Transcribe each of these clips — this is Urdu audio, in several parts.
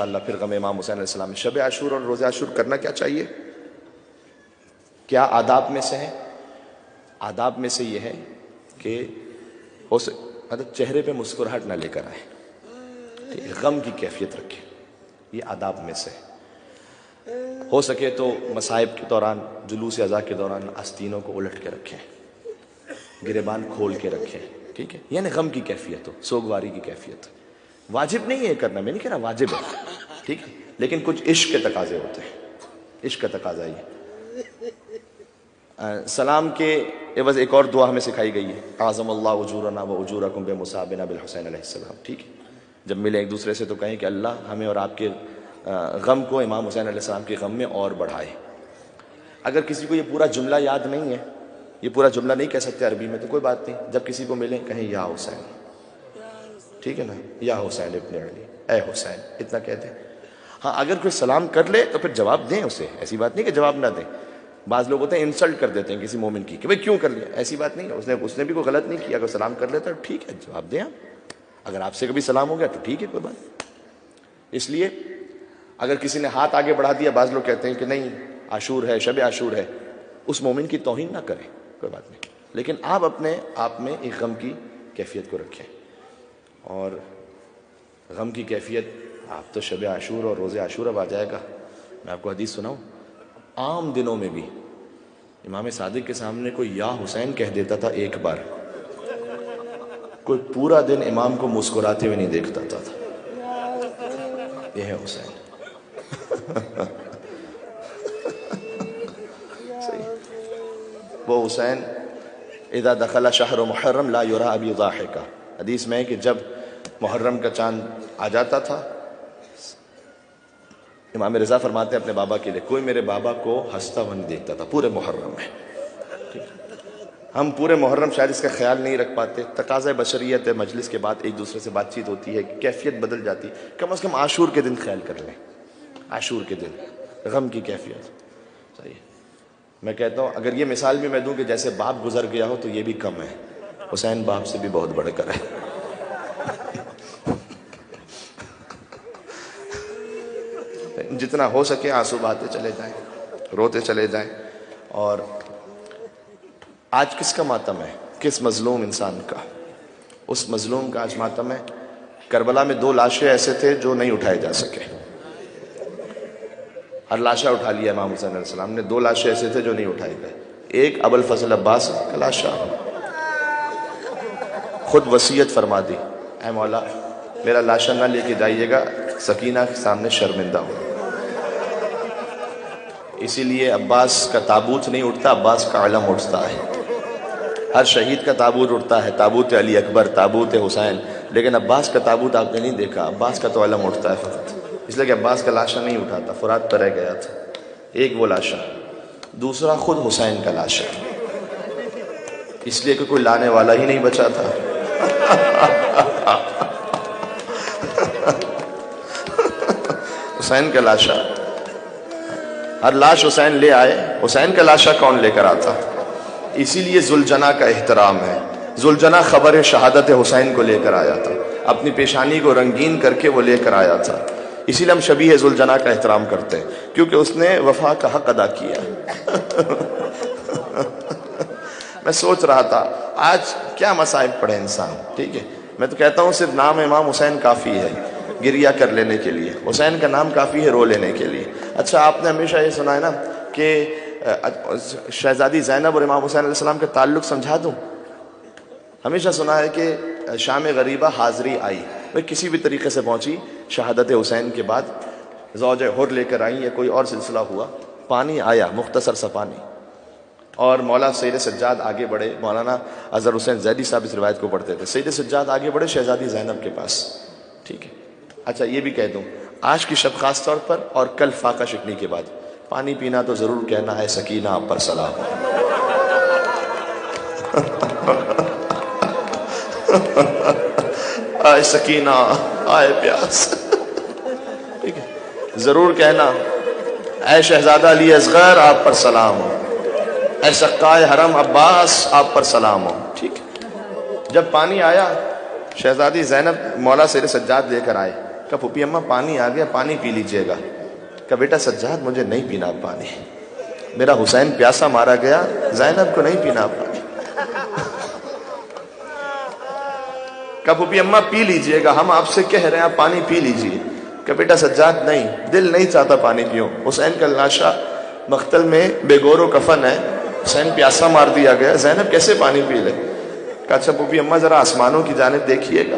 اللہ پھر غم امام حسین علیہ السلام. شب عاشور اور روزہ عاشور کرنا کیا چاہیے؟ کیا آداب میں سے ہے؟ آداب میں سے یہ ہے کہ مطلب چہرے پہ مسکراہٹ نہ لے کر آئے، غم کی کیفیت رکھیں، یہ آداب میں سے ہے. ہو سکے تو مصائب کے دوران، جلوس اضحیٰ کے دوران آستینوں کو الٹ کے رکھیں، گریبان کھول کے رکھیں، ٹھیک ہے، یعنی غم کی کیفیت ہو، سوگواری کی کیفیت. واجب نہیں ہے کرنا، میں نہیں کہہ رہا واجب ہے، ٹھیک ہے، لیکن کچھ عشق کے تقاضے ہوتے ہیں، عشق کا تقاضا یہ. سلام کے عوض ایک اور دعا ہمیں سکھائی گئی ہے، اعظم اللہ اجورنا و اجورکم بمصابنا بالحسین علیہ السلام. ٹھیک ہے، جب ملے ایک دوسرے سے تو کہیں کہ اللہ ہمیں اور آپ کے غم کو امام حسین علیہ السلام کے غم میں اور بڑھائے. اگر کسی کو یہ پورا جملہ یاد نہیں ہے، یہ پورا جملہ نہیں کہہ سکتے عربی میں، تو کوئی بات نہیں، جب کسی کو ملیں کہیں یا حسین، ٹھیک ہے نا، یا حسین ابن علی، اے حسین، اتنا کہتے ہیں. ہاں اگر کوئی سلام کر لے تو پھر جواب دیں اسے، ایسی بات نہیں کہ جواب نہ دیں. بعض لوگ ہوتے ہیں انسلٹ کر دیتے ہیں کسی مومن کی کہ بھئی کیوں کر لیا، ایسی بات نہیں ہے، اس نے بھی کوئی غلط نہیں کیا. اگر سلام کر لیتا تو ٹھیک ہے، جواب دیں آپ. اگر آپ سے کبھی سلام ہو گیا تو ٹھیک ہے، کوئی بات. اس لیے اگر کسی نے ہاتھ آگے بڑھا دیا، بعض لوگ کہتے ہیں کہ نہیں عاشور ہے، شب عاشور ہے، اس مومن کی توہین نہ کریں، کوئی بات نہیں، لیکن آپ اپنے آپ میں ایک غم کی کیفیت کو رکھیں. اور غم کی کیفیت، آپ تو شب عاشور اور روزہ عاشور اب آ جائے گا. میں آپ کو حدیث سناؤں، عام دنوں میں بھی امام صادق کے سامنے کوئی یا حسین کہہ دیتا تھا ایک بار، کوئی پورا دن امام کو مسکراتے ہوئے نہیں دیکھتا تھا. یہ ہے حسین. صحیح. وہ حسین اذا دخل شہر محرم لا یرا ابی ضاحکا، حدیث میں ہے کہ جب محرم کا چاند آ جاتا تھا، امام رضا فرماتے ہیں اپنے بابا کے لیے، کوئی میرے بابا کو ہنستا ہوا نہیں دیکھتا تھا پورے محرم میں. ہم پورے محرم شاید اس کا خیال نہیں رکھ پاتے، تقاضۂ بشریت ہے، مجلس کے بعد ایک دوسرے سے بات چیت ہوتی ہے، کیفیت بدل جاتی، کم از کم عاشور کے دن خیال کر لیں. عاشور کے دن غم کی کیفیت. صحیح. میں کہتا ہوں اگر یہ مثال بھی میں دوں کہ جیسے باپ گزر گیا ہو تو یہ بھی کم ہے، حسین باپ سے بھی بہت بڑھ کر ہے. جتنا ہو سکے آنسو بہاتے چلے جائیں، روتے چلے جائیں. اور آج کس کا ماتم ہے؟ کس مظلوم انسان کا؟ اس مظلوم کا آج ماتم ہے. کربلا میں 2 لاشیں ایسے تھے جو نہیں اٹھائے جا سکے، ہر لاشہ اٹھا لیا امام حسین علیہ السلام نے. 2 لاشیں ایسے تھے جو نہیں اٹھائے گئے. ایک ابو الفضل عباس کا لاشہ، خود وصیت فرما دی، اے مولا میرا لاشہ نہ لے کے جائیے گا، سکینہ کے سامنے شرمندہ ہو. اسی لیے عباس کا تابوت نہیں اٹھتا، عباس کا علم اٹھتا ہے. ہر شہید کا تابوت اٹھتا ہے، تابوت علی اکبر، تابوت حسین، لیکن عباس کا تابوت آپ نے نہیں دیکھا. عباس کا تو علم اٹھتا ہے فقط، اس لیے کہ عباس کا لاشہ نہیں اٹھا تھا، فرات پر رہ گیا تھا. ایک وہ لاشہ، دوسرا خود حسین کا لاشہ، اس لیے کہ کوئی لانے والا ہی نہیں بچا تھا. حسین کا لاشہ، ہر لاش حسین لے آئے، حسین کا لاشہ کون لے کر آتا؟ اسی لیے ذوالجناح کا احترام ہے. ذوالجناح خبر شہادت حسین کو لے کر آیا تھا، اپنی پیشانی کو رنگین کر کے وہ لے کر آیا تھا. اسی لیے ہم شبیہ ذوالجناح کا احترام کرتے ہیں، کیونکہ اس نے وفا کا حق ادا کیا. میں سوچ رہا تھا آج کیا مصائب پڑے انسان. ٹھیک ہے، میں تو کہتا ہوں صرف نام امام حسین کافی ہے گریہ کر لینے کے لیے، حسین کا نام کافی ہے رو لینے کے لیے. اچھا آپ نے ہمیشہ یہ سنا ہے نا کہ شہزادی زینب اور امام حسین علیہ السلام کا تعلق سمجھا دوں. ہمیشہ سنا ہے کہ شام غریبہ حاضری آئی، وہ کسی بھی طریقے سے پہنچی، شہادت حسین کے بعد زوجہ حر لے کر آئیں یا کوئی اور سلسلہ ہوا، پانی آیا، مختصر سا پانی، اور مولا سید سجاد آگے بڑھے. مولانا اظہر حسین زیدی صاحب اس روایت کو پڑھتے تھے. سید سجاد آگے بڑھے شہزادی زینب کے پاس. ٹھیک ہے، اچھا یہ بھی کہہ دوں آج کی شب خاص طور پر اور کل فاقہ شکنی کے بعد پانی پینا تو ضرور کہنا ہے سکینہ آپ پر سلام. آئے سکینہ، آئے پیاس. ٹھیک ہے، ضرور کہنا اے شہزادہ علی اصغر آپ پر سلام ہو، اے سقائے حرم عباس آپ پر سلام ہو. ٹھیک ہے، جب پانی آیا شہزادی زینب مولا سید سجاد لے کر آئے، کہا پھوپھی اماں پانی آ گیا، پانی پی لیجئے گا۔ کہا بیٹا سجاد مجھے نہیں پینا پانی، میرا حسین پیاسا مارا گیا، زینب کو نہیں پینا پانی۔ کہا پھوپھی اماں پی لیجئے گا، ہم آپ سے کہہ رہے ہیں آپ پانی پی لیجئے۔ کہ بیٹا سجاد نہیں، دل نہیں چاہتا پانی پیوں، حسین کا لاشا مقتل میں بے گور و کفن ہے، حسین پیاسا مار دیا گیا، زینب کیسے پانی پی لے؟ کہا اچھا پھوپھی اماں ذرا آسمانوں کی جانب دیکھیے گا۔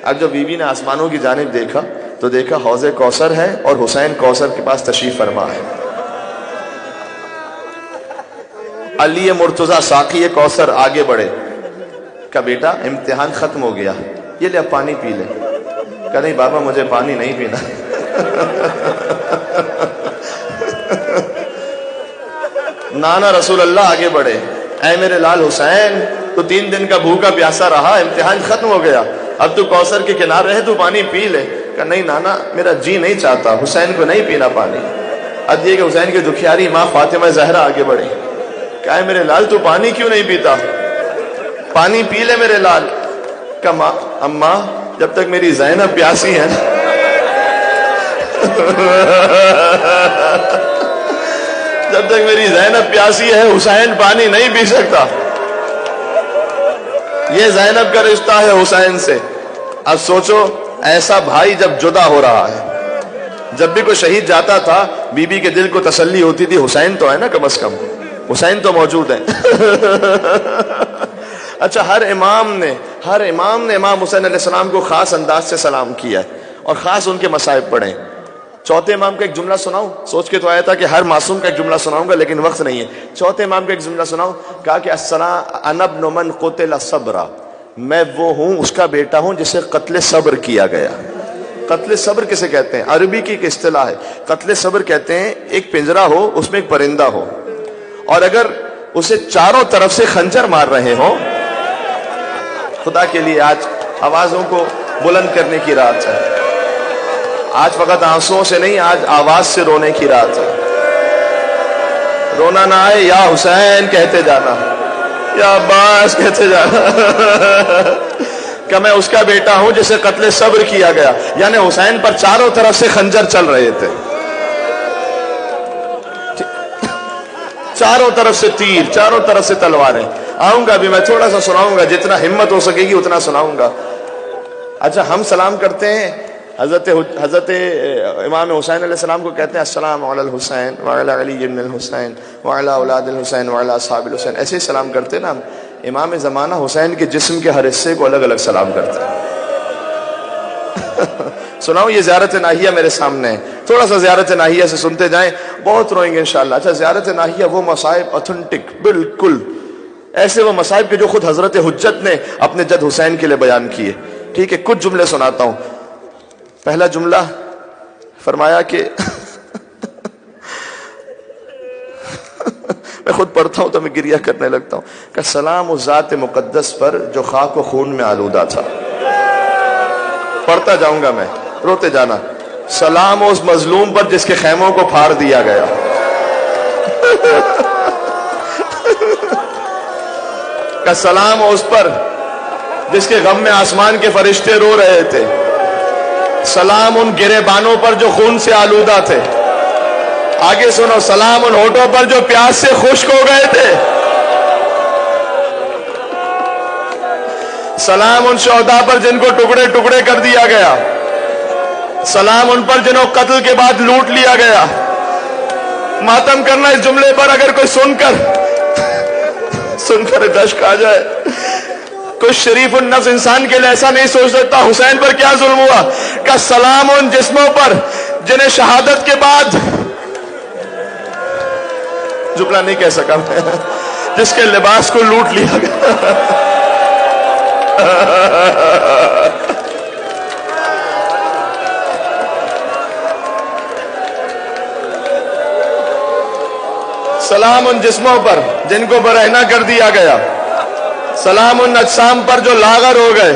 اب جب بیوی نے آسمانوں کی جانب دیکھا تو دیکھا حوض کوثر ہے اور حسین کوثر کے پاس تشریف فرما ہے۔ علی مرتضیٰ ساقی کوثر آگے بڑھے۔ کہا بیٹا امتحان ختم ہو گیا، یہ لے اب پانی پی لے۔ کہا نہیں بابا مجھے پانی نہیں پینا۔ نانا رسول اللہ آگے بڑھے، اے میرے لال حسین تو 3 دن کا بھوکا پیاسا رہا، امتحان ختم ہو گیا، اب تو کوثر کے کنارے ہے، تو پانی پی لے۔ کہا نہیں نانا میرا جی نہیں چاہتا، حسین کو نہیں پینا پانی۔ اب یہ کہ حسین کی دکھیاری ماں فاطمہ زہرا آگے بڑھی، کہا ہے میرے لال تو پانی کیوں نہیں پیتا، پانی پی لے میرے لال۔ کہا ماں اماں جب تک میری زینب پیاسی ہے جب تک میری زینب پیاسی ہے حسین پانی نہیں پی سکتا۔ یہ زینب کا رشتہ ہے حسین سے۔ اب سوچو ایسا بھائی جب جدا ہو رہا ہے، جب بھی کوئی شہید جاتا تھا بی بی کے دل کو تسلی ہوتی تھی حسین تو ہے نا، کم از کم حسین تو موجود ہیں۔ اچھا ہر امام نے امام حسین علیہ السلام کو خاص انداز سے سلام کیا ہے اور خاص ان کے مصائب پڑھیں۔ چوتھے امام کا ایک جملہ سناؤں، سوچ کے تو آیا تھا کہ ہر معصوم کا ایک جملہ سناؤں گا لیکن وقت نہیں ہے۔ چوتھے امام کا ایک جملہ سناؤں، کہا کہ انا ابن من قتل صبرا، میں وہ ہوں اس کا بیٹا ہوں جسے قتل صبر کیا گیا۔ قتل صبر کسے کہتے ہیں؟ عربی کی ایک اصطلاح ہے، قتل صبر کہتے ہیں ایک پنجرا ہو اس میں ایک پرندہ ہو اور اگر اسے چاروں طرف سے خنجر مار رہے ہوں، خدا کے لیے آج آوازوں کو بلند کرنے کی رات ہے، آج فقط آنسوؤں سے نہیں، آج آواز سے رونے کی رات ہے۔ رونا نہ آئے، یا حسین کہتے جانا، یا عباس کہتے جانا کہ میں اس کا بیٹا ہوں جسے قتل صبر کیا گیا، یعنی حسین پر چاروں طرف سے خنجر چل رہے تھے، چاروں طرف سے تیر، چاروں طرف سے تلواریں۔ آؤں گا ابھی میں تھوڑا سا سناؤں گا، جتنا ہمت ہو سکے گی اتنا سناؤں گا۔ اچھا ہم سلام کرتے ہیں، حضرت امام حسین علیہ السلام کو کہتے ہیں السلام علی الحسین وعلی علی بن الحسین وعلی اولاد الحسین وعلی اصحاب الحسین، ایسے ہی سلام کرتے ہیں نا ہم۔ امام زمانہ حسین کے جسم کے ہر حصے کو الگ الگ سلام کرتے ہیں۔ سناؤ یہ زیارت ناہیہ میرے سامنے ہے، تھوڑا سا زیارت ناہیہ سے سنتے جائیں، بہت روئیں گے انشاءاللہ۔ اچھا زیارت ناہیہ وہ مصائب اتھنٹک، بالکل ایسے وہ مصائب کے جو خود حضرت حجت نے اپنے جد حسین کے لیے بیان کیے۔ ٹھیک ہے، کچھ جملے سناتا ہوں۔ پہلا جملہ فرمایا کہ میں خود پڑھتا ہوں تو میں گریہ کرنے لگتا ہوں کہ سلام اس ذات مقدس پر جو خاک و خون میں آلودہ تھا۔ پڑھتا جاؤں گا میں، روتے جانا۔ سلام اس مظلوم پر جس کے خیموں کو پھاڑ دیا گیا۔ کہ سلام اس پر جس کے غم میں آسمان کے فرشتے رو رہے تھے۔ سلام ان گریبانوں پر جو خون سے آلودہ تھے۔ آگے سنو، سلام ان ہونٹوں پر جو پیاس سے خشک ہو گئے تھے۔ سلام ان شہداء پر جن کو ٹکڑے ٹکڑے کر دیا گیا۔ سلام ان پر جنہوں قتل کے بعد لوٹ لیا گیا۔ ماتم کرنا اس جملے پر، اگر کوئی سن کر دشک آ جائے، کوئی شریف النفس انسان کے لیے ایسا نہیں سوچ سکتا حسین پر کیا ظلم ہوا۔ کہ سلام ان جسموں پر جنہیں شہادت کے بعد، جملہ نہیں کہہ سکا میں، جس کے لباس کو لوٹ لیا گیا۔ سلام ان جسموں پر جن کو برہنہ کر دیا گیا۔ سلام ان اجسام پر جو لاغر ہو گئے۔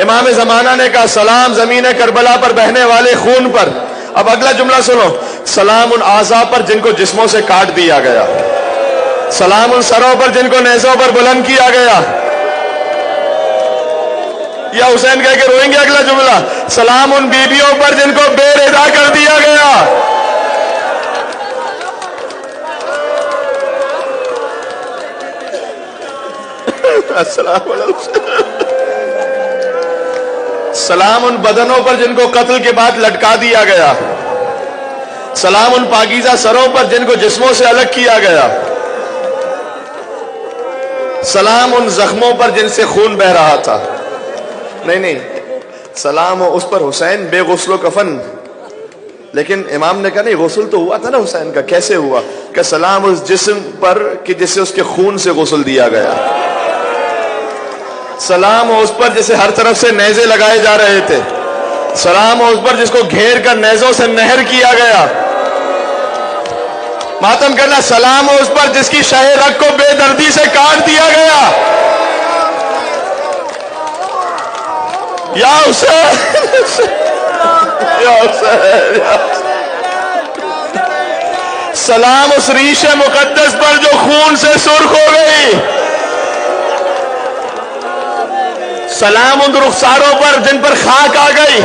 امام زمانہ نے کہا سلام زمین کربلا پر بہنے والے خون پر۔ اب اگلا جملہ سنو، سلام ان اعضاء پر جن کو جسموں سے کاٹ دیا گیا۔ سلام ان سروں پر جن کو نیزوں پر بلند کیا گیا۔ یا حسین کہہ کے روئیں گے اگلا جملہ؟ سلام ان بیویوں پر جن کو بے رضا کر دیا گیا. السلام علیکم. سلام ان بدنوں پر جن کو قتل کے بعد لٹکا دیا گیا. سلام ان پاکیزہ سروں پر جن کو جسموں سے الگ کیا گیا. سلام ان زخموں پر جن سے خون بہ رہا تھا. نہیں سلام اس پر حسین بے غسل و کفن. لیکن امام نے کہا نہیں، غسل تو ہوا تھا نا حسین کا. کیسے ہوا؟ کہ سلام اس جسم پر کہ جسے اس کے خون سے غسل دیا گیا. سلام اس پر جسے ہر طرف سے نیزے لگائے جا رہے تھے. سلام اس پر جس کو گھیر کر نیزوں سے نہر کیا گیا. ماتم کرنا. سلام اس پر جس کی شہ رگ کو بے دردی سے کاٹ دیا گیا. یا حسین یا حسین. سلام اس ریش مقدس پر جو خون سے سرخ ہو گئی. سلام ان رخساروں پر جن پر خاک آ گئی.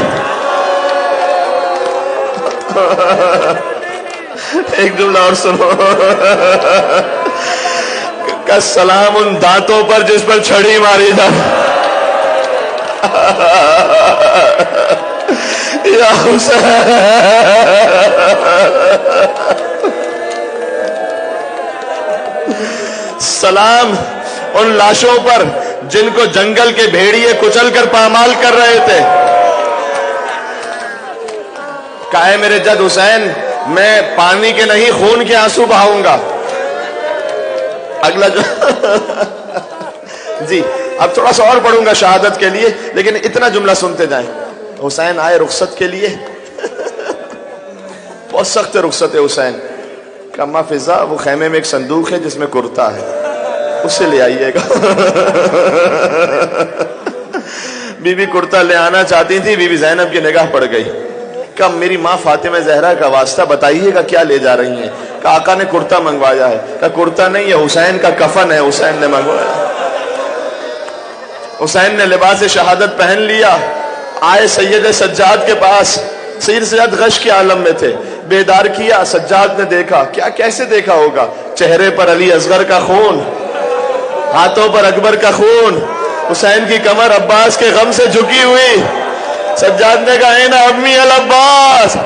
ایک جملہ اور سنو. کہ سلام ان دانتوں پر جس پر چھڑی ماری جا. یا حسین. سلام ان لاشوں پر جن کو جنگل کے بھیڑیے کچل کر پامال کر رہے تھے. کہا میرے جد حسین میں پانی کے نہیں خون کے آنسو بہاؤں گا. اگلا جی اب تھوڑا سا اور پڑھوں گا شہادت کے لیے، لیکن اتنا جملہ سنتے جائیں. حسین آئے رخصت کے لیے. بہت سخت رخصت ہے حسین. کما فضا وہ خیمے میں ایک صندوق ہے جس میں کرتا ہے، اسے لے آئیے گا. بی بی کرتا لے آنا چاہتی تھی. بی بی زینب کی نگاہ پڑ گئی. کہا میری ماں فاطمہ زہرا کا واسطہ بتائیے گا کیا لے جا رہی ہیں؟ کہ آقا نے کرتا منگوایا ہے. کہ کرتا نہیں ہے، حسین کا کفن ہے، حسین نے منگوایا. حسین نے لباس شہادت پہن لیا. آئے سید سجاد کے پاس. سید سجاد غش کے عالم میں تھے. بیدار کیا. سجاد نے دیکھا. کیا کیسے دیکھا ہوگا؟ چہرے پر علی اصغر کا خون، ہاتھوں پر اکبر کا خون، حسین کی کمر عباس کے غم سے جھکی ہوئی. سجاد نے کہا اے نا امی العباس،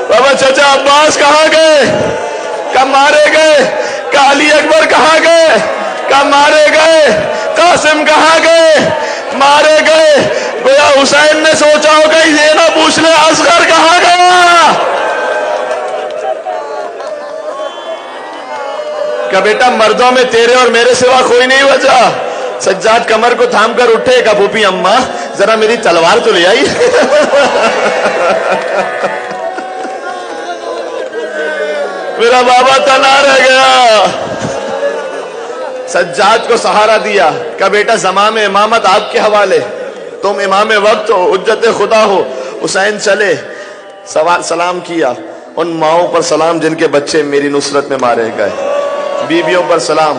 بابا چچا عباس کہاں گئے؟ کب مارے گئے؟ کہ علی اکبر کہاں گئے؟ کب مارے گئے؟ قاسم کہاں گئے؟ مارے گئے. گویا حسین نے سوچا ہوگا یہ نہ پوچھ لے اصغر کہاں گیا. کہ بیٹا مردوں میں تیرے اور میرے سوا کوئی نہیں بچا. سجاد کمر کو تھام کر اٹھے. کہ پھوپھی اماں ذرا میری تلوار تو لے آئی. میرا بابا تنا رہ گیا. سجاد کو سہارا دیا. کہ بیٹا زمام امامت آپ کے حوالے، تم امام وقت ہو، حجت خدا ہو. حسین چلے. سلام کیا. ان ماؤں پر سلام جن کے بچے میری نصرت میں مارے گئے. بیویوں پر سلام.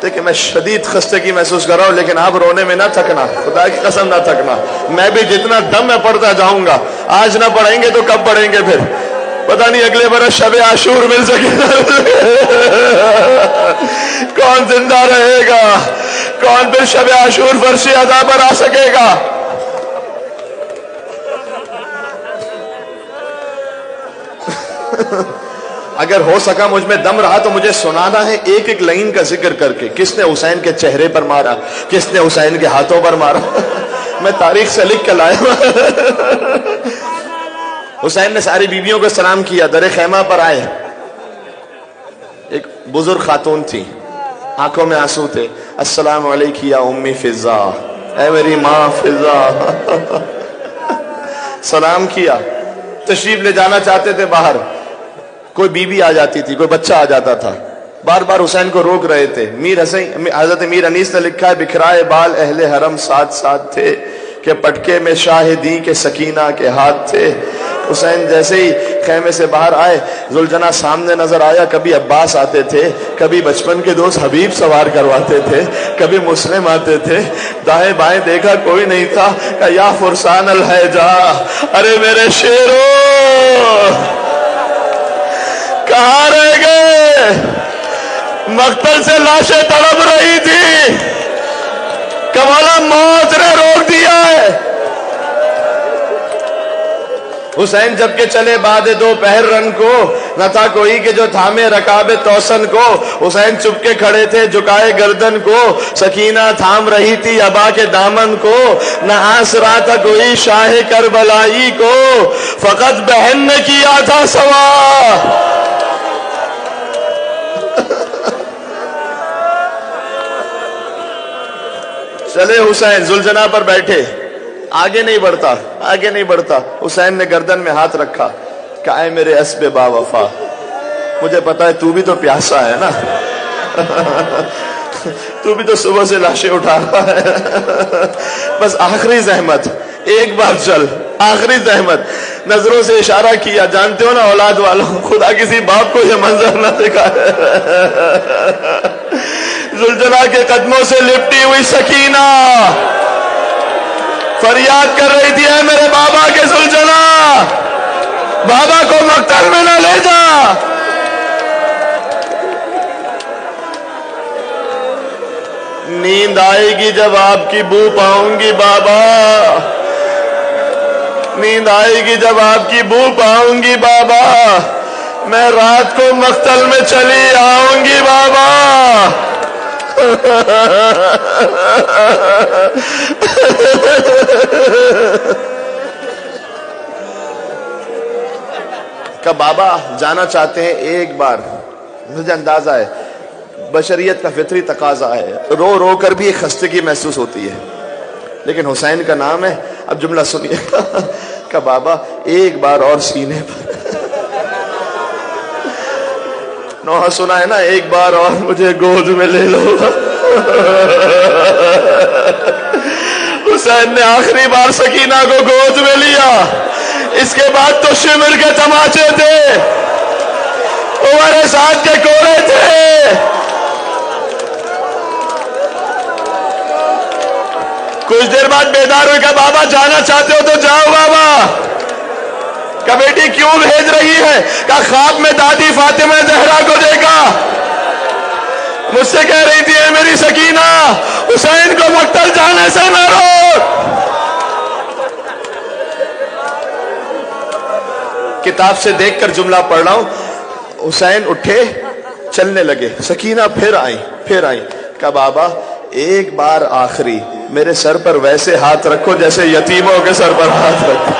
دیکھیں میں شدید خستگی محسوس کر رہا ہوں، لیکن آپ رونے میں نہ تھکنا، خدا کی قسم نہ تھکنا. میں بھی جتنا دم میں پڑھتا جاؤں گا. آج نہ پڑھیں گے تو کب پڑھیں گے پھر؟ پتہ نہیں اگلے برس شب عاشور مل سکے. کون زندہ رہے گا؟ کون پھر شب عاشور فرش ادا پر آ سکے گا؟ اگر ہو سکا مجھ میں دم رہا تو مجھے سنانا ہے ایک ایک لائن کا ذکر کر کے. کس نے حسین کے چہرے پر مارا، کس نے حسین کے ہاتھوں پر مارا. میں تاریخ سے لکھ کے لایا. حسین نے ساری بیویوں کو سلام کیا. در خیمہ پر آئے. ایک بزرگ خاتون تھی، آنکھوں میں آنسو تھے. السلام علیکم یا امی فضا، اے میری ماں فضا. سلام کیا. تشریف لے جانا چاہتے تھے باہر. کوئی بیوی آ جاتی تھی، کوئی بچہ آ جاتا تھا. بار بار حسین کو روک رہے تھے. حضرت میر انیس نے لکھا ہے بکھرائے بال اہل حرم ساتھ ساتھ تھے، کہ پٹکے میں شاہدی کے سکینہ کے ہاتھ تھے. حسین جیسے ہی خیمے سے باہر آئے، ذوالجناح سامنے نظر آیا، کبھی عباس آتے تھے، کبھی بچپن کے دوست حبیب سوار کرواتے تھے، کبھی مسلم آتے تھے، دائیں بائیں دیکھا کوئی نہیں تھا، کہا یا فرسان الحجا، ارے میرے شیرو کہاں رہ گئے؟ مقتل سے لاشیں تڑپ رہی تھی، کمالا موت نے روک دیا ہے۔ حسین جب کہ چلے بعد دوپہر رن کو، نہ تھا کوئی کہ جو تھامے رکاب توسن کو، حسین چپ کے کھڑے تھے جھکائے گردن کو، سکینہ تھام رہی تھی ابا کے دامن کو، نہ آس رہا تھا کوئی شاہ کربلائی کو، فقط بہن نے کیا تھا سوا۔ چلے حسین ذوالجناح پر بیٹھے، آگے نہیں بڑھتا، آگے نہیں بڑھتا۔ حسین نے گردن میں ہاتھ رکھا، کہا اے میرے اسب با وفا، مجھے پتا ہے تو بھی تو پیاسا ہے نا، تو بھی تو صبح سے لاشیں اٹھا رہا ہے، بس آخری زحمت، ایک بار چل، آخری زحمت۔ نظروں سے اشارہ کیا، جانتے ہو نا اولاد والوں، خدا کسی باپ کو یہ منظر نہ دکھائے۔ ذوالجناح کے قدموں سے لپٹی ہوئی سکینہ فریاد کر رہی تھی، اے میرے بابا کے ذوالجناح، بابا کو مقتل میں نہ لے جا۔ نیند آئے گی جب آپ کی بو پاؤں گی بابا، نیند آئے گی جب آپ کی بو پاؤں گی بابا، میں رات کو مقتل میں چلی آؤں گی بابا۔ کہ بابا جانا چاہتے ہیں ایک بار، مجھے اندازہ ہے بشریت کا فطری تقاضا ہے، رو رو کر بھی ایک خستگی محسوس ہوتی ہے، لیکن حسین کا نام ہے۔ اب جملہ سنیے کہ بابا ایک بار اور سینے پر، نوحہ سنا ہے نا، ایک بار اور مجھے گود میں لے لو۔ حسین نے آخری بار سکینہ کو گود میں لیا، اس کے بعد تو شمر کے تماچے تھے، عمر سعد کے کوڑے تھے۔ کچھ دیر بعد بیدار ہوئے کہ بابا جانا چاہتے ہو تو جاؤ بابا۔ کہ بیٹی کیوں بھیج رہی ہے؟ کہ خواب میں دادی فاطمہ زہرا کو دیکھا، مجھ سے کہہ رہی تھی اے میری سکینہ، حسین کو مقتل جانے سے نہ روک۔ کتاب سے دیکھ کر جملہ پڑھ رہا ہوں۔ حسین اٹھے، چلنے لگے، سکینہ پھر آئیں، کہ بابا ایک بار آخری میرے سر پر ویسے ہاتھ رکھو جیسے یتیموں کے سر پر ہاتھ رکھو۔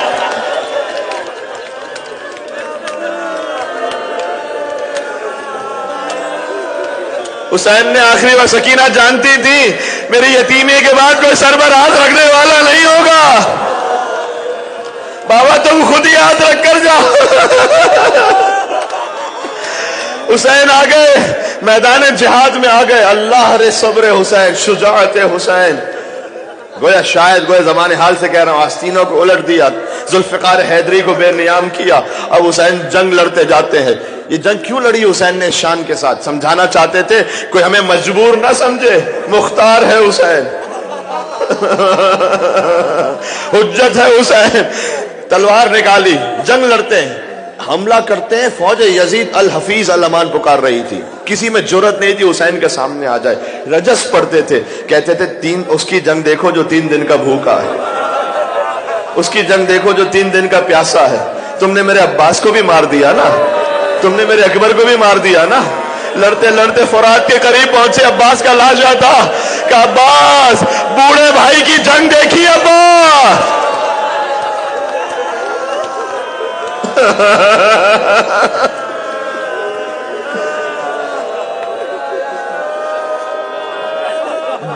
حسین نے آخری بار، سکینہ جانتی تھی میری یتیمی کے بعد کوئی سر پر ہاتھ رکھنے والا نہیں ہوگا، بابا تم خود ہی ہاتھ رکھ کر جاؤ۔ حسین آ گئے، میدان جہاد میں آ گئے، اللہ رے صبر حسین، شجاعت حسین، گویا زمان حال سے کہہ رہا ہوں، آستینوں کو الٹ دیا، ذوالفقار حیدری کو بے نیام کیا۔ اب حسین جنگ لڑتے جاتے ہیں۔ یہ جنگ کیوں لڑی حسین نے شان کے ساتھ؟ سمجھانا چاہتے تھے کوئی ہمیں مجبور نہ سمجھے، مختار ہے حسین، حجت ہے حسین۔ تلوار نکالی، جنگ لڑتے ہیں، حملہ کرتے ہیں، فوج یزید الحفیظ الامان پکار رہی تھی، کسی میں جرت نہیں تھی حسین کے سامنے آ جائے، رجس پڑھتے تھے، کہتے تھے اس کی جنگ دیکھو جو 3 دن کا بھوکا ہے، اس کی جنگ دیکھو جو 3 دن کا پیاسا ہے۔ تم نے میرے عباس کو بھی مار دیا نا، تم نے میرے اکبر کو بھی مار دیا نا۔ لڑتے لڑتے فرات کے قریب پہنچے، عباس کا لاشا تھا کہ عباس بوڑھے بھائی کی جنگ دیکھی عباس۔